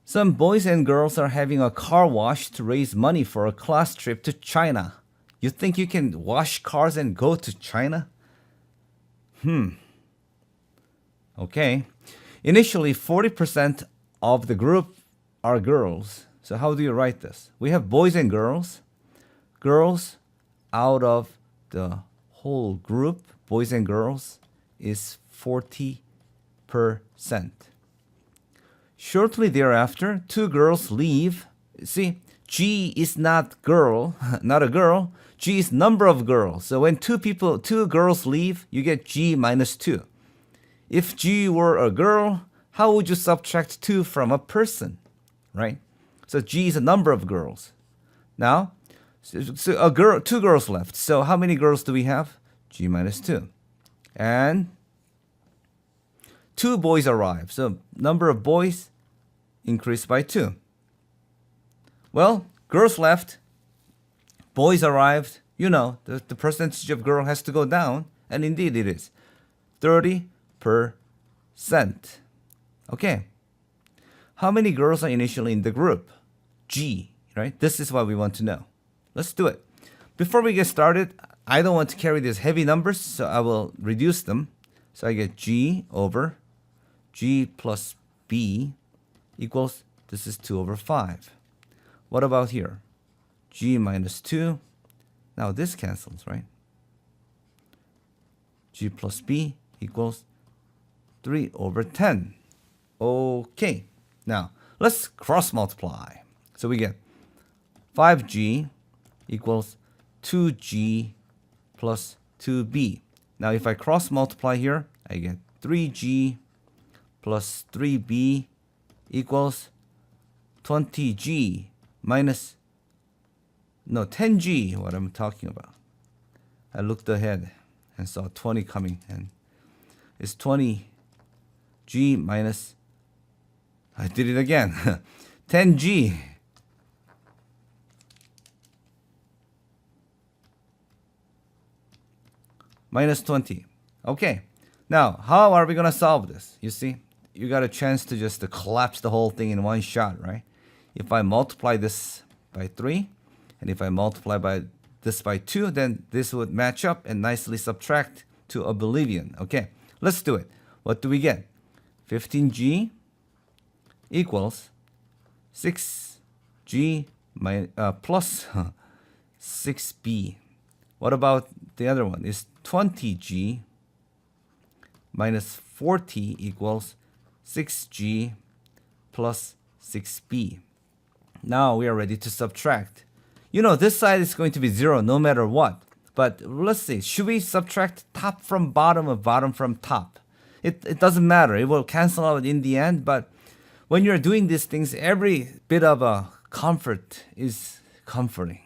Some boys and girls are having a car wash to raise money for a class trip to China. You think you can wash cars and go to China? Okay. Initially, 40% of the group are girls. So how do you write this? We have boys and girls. Girls out of the whole group, boys and girls, is 40%. Shortly thereafter, two girls leave. See, G is not girl, not a girl. G is number of girls. So when two girls leave, you get G minus 2. If G were a girl, how would you subtract 2 from a person, right? So G is a number of girls. Now, two girls left. So how many girls do we have? G minus 2. And two boys arrive. So number of boys increased by 2. Well, girls left. Boys arrived. You know, the percentage of girl has to go down. And indeed it is. 30%. Okay. How many girls are initially in the group? G, right? This is what we want to know. Let's do it. Before we get started, I don't want to carry these heavy numbers, so I will reduce them. So I get G over G plus B equals, this is 2 over 5. What about here? G minus 2. Now this cancels, right? G plus B equals 3 over 10. Okay. Now, let's cross multiply. So we get 5G equals 2G plus 2B. Now, if I cross multiply here, I get 3G plus 3B equals 20G minus, no, 10G, what I'm talking about. I looked ahead and saw 20 coming, and it's 20G minus, I did it again, 10G minus 20. Okay, now how are we going to solve this? You see, you got a chance to just collapse the whole thing in one shot, right? If I multiply this by 3, and if I multiply this by 2, then this would match up and nicely subtract to oblivion. Okay, let's do it. What do we get? 15G equals 6G plus 6B. What about the other one? Is 20G minus 40 equals 6G plus 6B. Now we are ready to subtract. You know, this side is going to be 0 no matter what. But let's see, should we subtract top from bottom or bottom from top? It doesn't matter. It will cancel out in the end. But when you're doing these things, every bit of a comfort is comforting.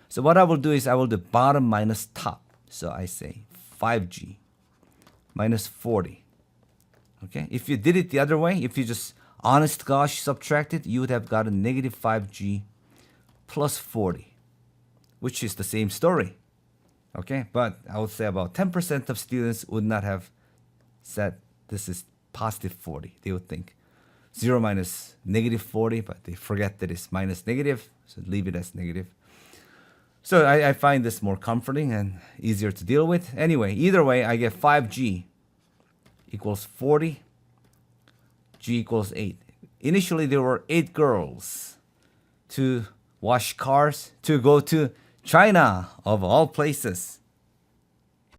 So what I will do is I will do bottom minus top. So I say 5G minus 40. Okay, if you did it the other way, if you just honest gosh subtracted, you would have gotten negative 5G plus 40, which is the same story. Okay, but I would say about 10% of students would not have said this is positive 40. They would think 0 minus negative 40, but they forget that it's minus negative, so leave it as negative. So I find this more comforting and easier to deal with. Anyway, either way, I get 5G equals 40, G equals 8. Initially, there were 8 girls to wash cars to go to China, of all places.